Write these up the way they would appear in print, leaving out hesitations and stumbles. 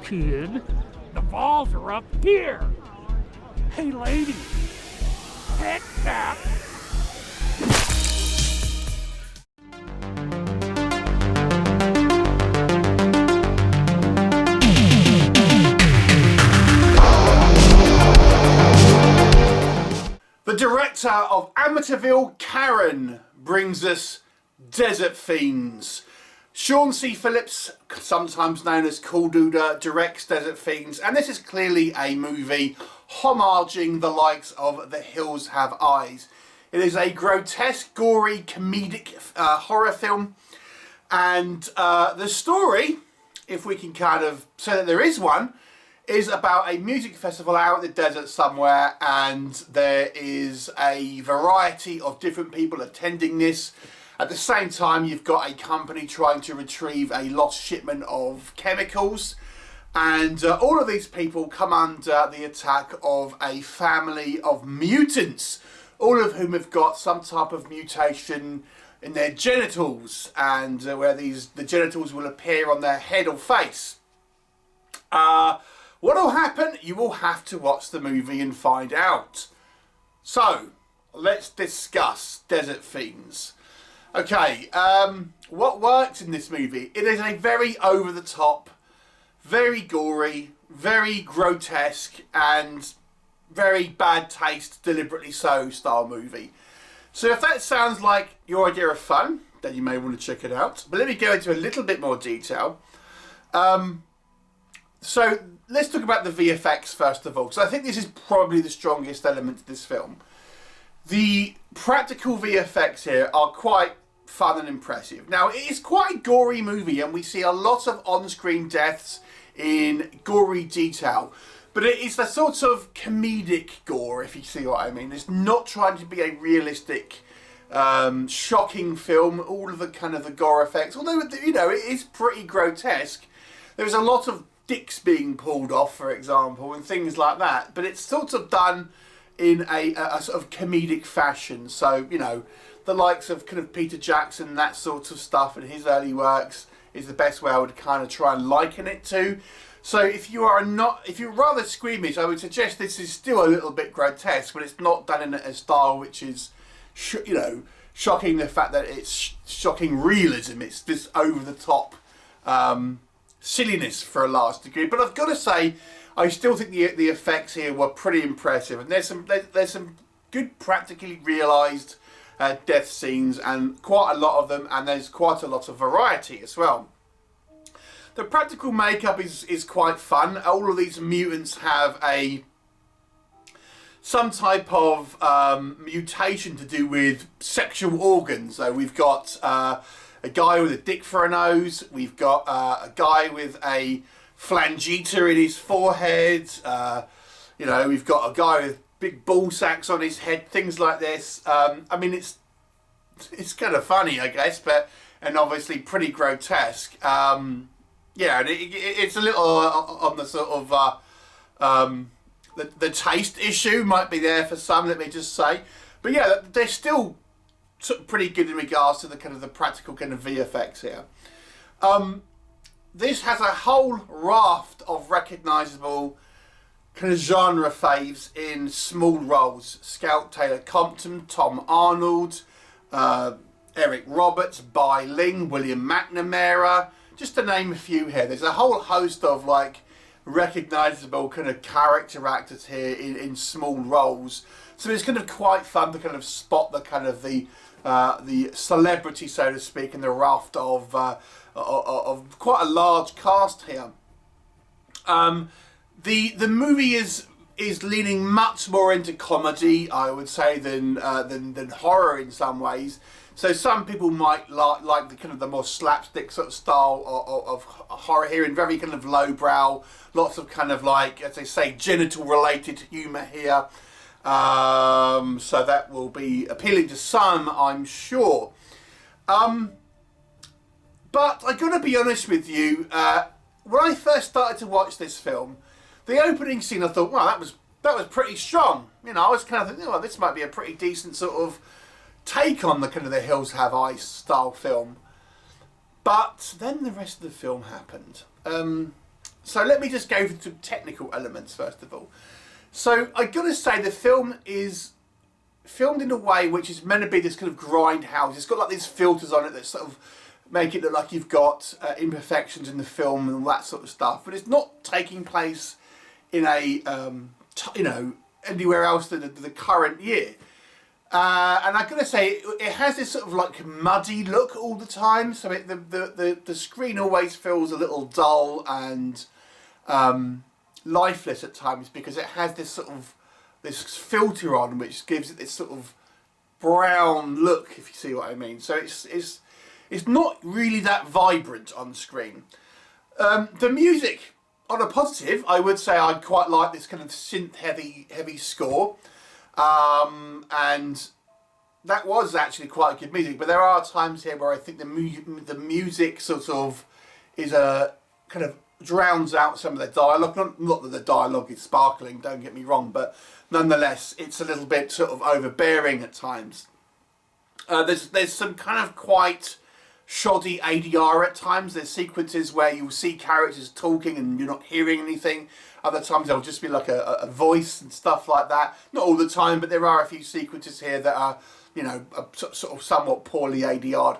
kid. The balls are up here. Hey, lady. Heck that. The director of Amityville, Karen, brings us Desert Fiends. Sean C. Phillips, sometimes known as Cool Duda, directs Desert Fiends, and this is clearly a movie homaging the likes of The Hills Have Eyes. It is a grotesque, gory, comedic horror film, and the story, if we can kind of say that there is one, is about a music festival out in the desert somewhere, and there is a variety of different people attending this. At the same time, you've got a company trying to retrieve a lost shipment of chemicals, and all of these people come under the attack of a family of mutants, all of whom have got some type of mutation in their genitals, and where the genitals will appear on their head or face. What will happen? You will have to watch the movie and find out. So, let's discuss Desert Fiends. Okay, what works in this movie? It is a very over-the-top, very gory, very grotesque, and very bad taste, deliberately so style movie. So if that sounds like your idea of fun, then you may want to check it out. But let me go into a little bit more detail. So let's talk about the VFX first of all, because I think this is probably the strongest element of this film. The practical VFX here are quite fun and impressive. Now, it is quite a gory movie, and we see a lot of on-screen deaths in gory detail. But it is the sort of comedic gore, if you see what I mean. It's not trying to be a realistic, shocking film. All of the kind of the gore effects, although, you know, it is pretty grotesque. There's a lot of dicks being pulled off, for example, and things like that. But it's sort of done in a sort of comedic fashion. So, you know, the likes of kind of Peter Jackson, that sort of stuff, and his early works is the best way I would kind of try and liken it to. So if you're rather squeamish, I would suggest this is still a little bit grotesque, but it's not done in a style which is, you know, shocking the fact that it's shocking realism. It's this over-the-top silliness for a large degree. But I've got to say, I still think the effects here were pretty impressive, and there's some good practically realised death scenes, and quite a lot of them, and there's quite a lot of variety as well. The practical makeup is quite fun. All of these mutants have some type of mutation to do with sexual organs. So we've got a guy with a dick for a nose. We've got a guy with a phalangeator in his forehead. You know, we've got a guy with big ball sacks on his head. Things like this. I mean, it's kind of funny, I guess, and obviously pretty grotesque. Yeah, and it's a little on the sort of the taste issue might be there for some. Let me just say, but yeah, they're still sort of pretty good in regards to the kind of the practical kind of VFX here. This has a whole raft of recognisable kind of genre faves in small roles. Scout Taylor-Compton, Tom Arnold, Eric Roberts, Bai Ling, William McNamara, just to name a few here. There's a whole host of like recognisable kind of character actors here in small roles. So it's kind of quite fun to kind of spot the kind of the celebrity, so to speak, in the raft of quite a large cast here. The movie is leaning much more into comedy, I would say, than horror in some ways. So some people might like the kind of the more slapstick sort of style of horror here, and very kind of lowbrow, lots of kind of like, as they say, genital related humour here. So that will be appealing to some, I'm sure. But I gotta be honest with you, when I first started to watch this film, the opening scene, I thought, wow, that was pretty strong. You know, I was kind of thinking, well, this might be a pretty decent sort of take on the kind of The Hills Have Eyes style film. But then the rest of the film happened. So let me just go through some technical elements first of all. So I gotta say the film is filmed in a way which is meant to be this kind of grindhouse. It's got like these filters on it that sort of make it look like you've got imperfections in the film and all that sort of stuff. But it's not taking place in a you know, anywhere else than the current year. And I gotta say, it has this sort of like muddy look all the time. So the screen always feels a little dull and lifeless at times because it has this sort of this filter on which gives it this sort of brown look, if you see what I mean. So it's not really that vibrant on screen. The music, on a positive, I would say I quite like this kind of synth heavy score. And that was actually quite good music, but there are times here where I think the music sort of is a kind of drowns out some of the dialogue. Not that the dialogue is sparkling, don't get me wrong, but nonetheless it's a little bit sort of overbearing at times. There's some kind of quite shoddy ADR at times. There's sequences where you'll see characters talking and you're not hearing anything. Other times there'll just be like a voice and stuff like that. Not all the time, but there are a few sequences here that are, you know, sort of somewhat poorly ADR'd.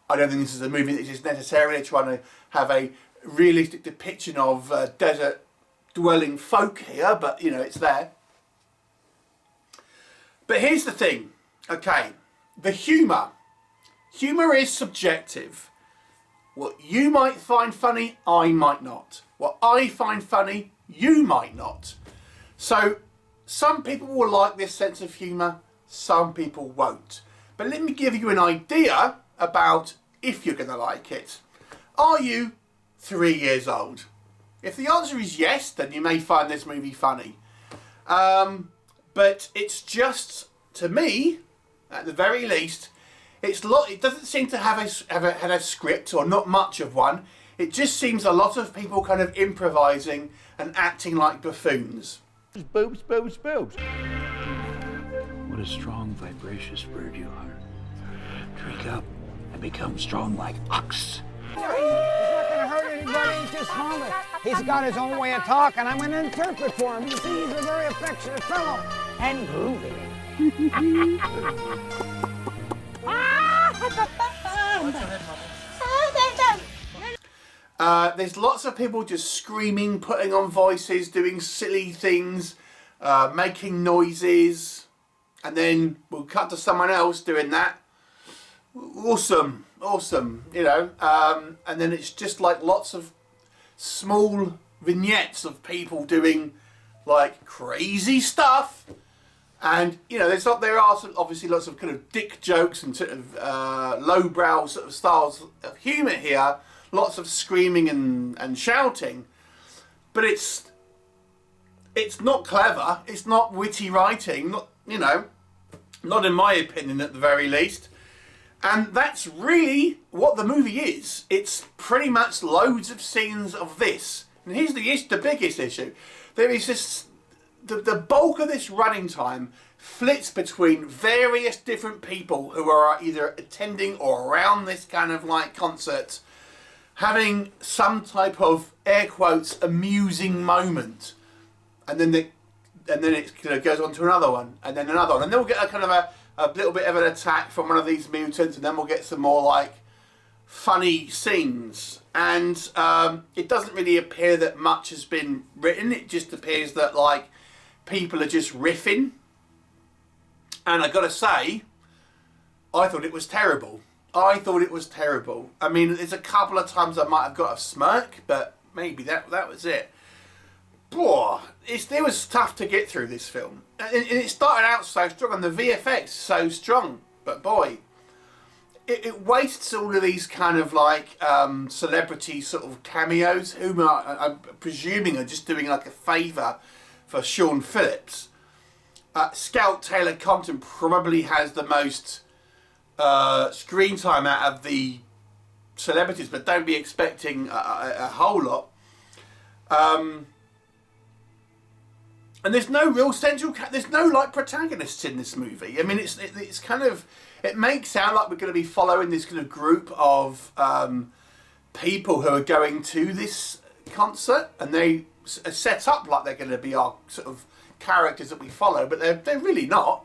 I don't think this is a movie that is necessarily trying to have a realistic depiction of desert dwelling folk here, but you know, it's there. But here's the thing, okay, the humour. Humour is subjective. What you might find funny, I might not. What I find funny, you might not. So some people will like this sense of humour, some people won't. But let me give you an idea about if you're going to like it. Are you 3 years old? If the answer is yes, then you may find this movie funny. But it's just, to me, at the very least, it doesn't seem to have a script, or not much of one. It just seems a lot of people kind of improvising and acting like buffoons. Boobs, boobs, boobs. What a strong, vivacious bird you are. Drink up and become strong like ox. He's not gonna hurt anybody, just harmless. He's got his own way of talking. I'm gonna interpret for him. You see, he's a very affectionate fellow. And groovy. There's lots of people just screaming, putting on voices, doing silly things, making noises, and then we'll cut to someone else doing that. Awesome, you know, and then it's just like lots of small vignettes of people doing like crazy stuff. And you know, there are obviously lots of kind of dick jokes and sort of lowbrow sort of styles of humour here. Lots of screaming and shouting, but it's not clever. It's not witty writing. Not, you know, not in my opinion at the very least. And that's really what the movie is. It's pretty much loads of scenes of this. And here's the biggest issue. There is this. The bulk of this running time flits between various different people who are either attending or around this kind of like concert, having some type of, air quotes, amusing moment, and then it you know, goes on to another one, and then another one, and then we'll get a kind of a little bit of an attack from one of these mutants, and then we'll get some more like funny scenes. And it doesn't really appear that much has been written. It just appears that like people are just riffing. And I gotta say, I thought it was terrible. I mean, there's a couple of times I might have got a smirk, but maybe that was it. Boy, it was tough to get through this film. And it started out so strong, and the VFX so strong, but boy, it wastes all of these kind of like celebrity sort of cameos, whom I'm presuming are just doing like a favour for Sean Phillips. Scout Taylor-Compton probably has the most screen time out of the celebrities, but don't be expecting a whole lot. And there's no real there's no like protagonists in this movie. I mean, it's kind of, it makes sound like we're going to be following this kind of group of people who are going to this concert, and they are set up like they're going to be our sort of characters that we follow, but they're really not.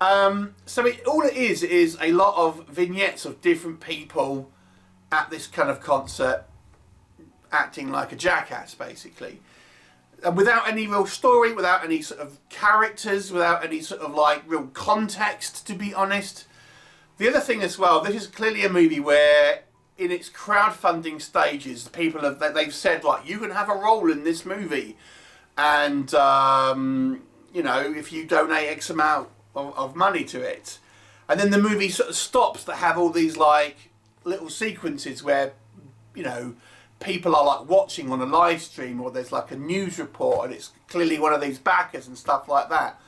So all it is a lot of vignettes of different people at this kind of concert acting like a jackass, basically. And without any real story, without any sort of characters, without any sort of like real context, to be honest. The other thing as well, this is clearly a movie where in its crowdfunding stages, they've said, like, you can have a role in this movie, and you know, if you donate X amount of money to it. And then the movie sort of stops to have all these like little sequences where, you know, people are like watching on a live stream, or there's like a news report and it's clearly one of these backers and stuff like that.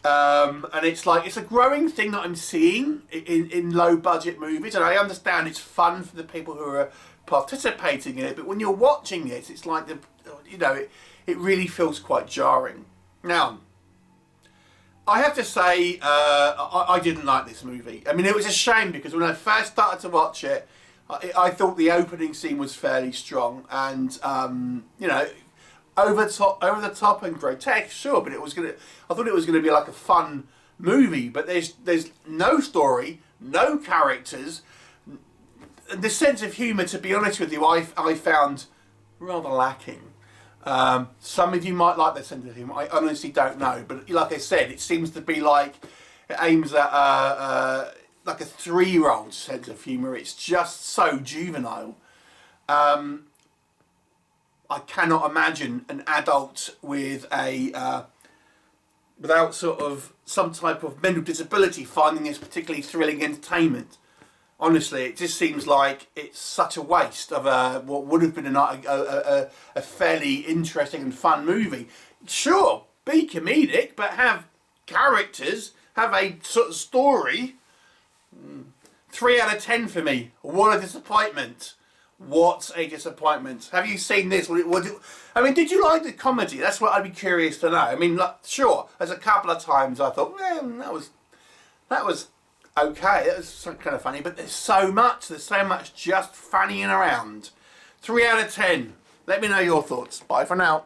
And it's like, it's a growing thing that I'm seeing in low budget movies, and I understand it's fun for the people who are participating in it, but when you're watching it, it's like, you know, it really feels quite jarring. Now, I have to say, I didn't like this movie. I mean, it was a shame, because when I first started to watch it, I thought the opening scene was fairly strong, and you know, over the top and grotesque, sure, but I thought it was gonna be like a fun movie. But there's no story, no characters. The sense of humour, to be honest with you, I found rather lacking. Some of you might like the sense of humour. I honestly don't know, but like I said, it seems to be like it aims at like a 3-year-old sense of humour. It's just so juvenile. I cannot imagine an adult with without sort of some type of mental disability finding this particularly thrilling entertainment. Honestly, it just seems like it's such a waste of what would have been a fairly interesting and fun movie. Sure, be comedic, but have characters, have a sort of story. 3 out of 10 for me. What a disappointment. What a disappointment. Have you seen this? I mean, did you like the comedy? That's what I'd be curious to know. I mean, like, sure, there's a couple of times I thought, well, that was okay, that was kind of funny, but there's so much just fannying around. 3 out of 10. Let me know your thoughts. Bye for now.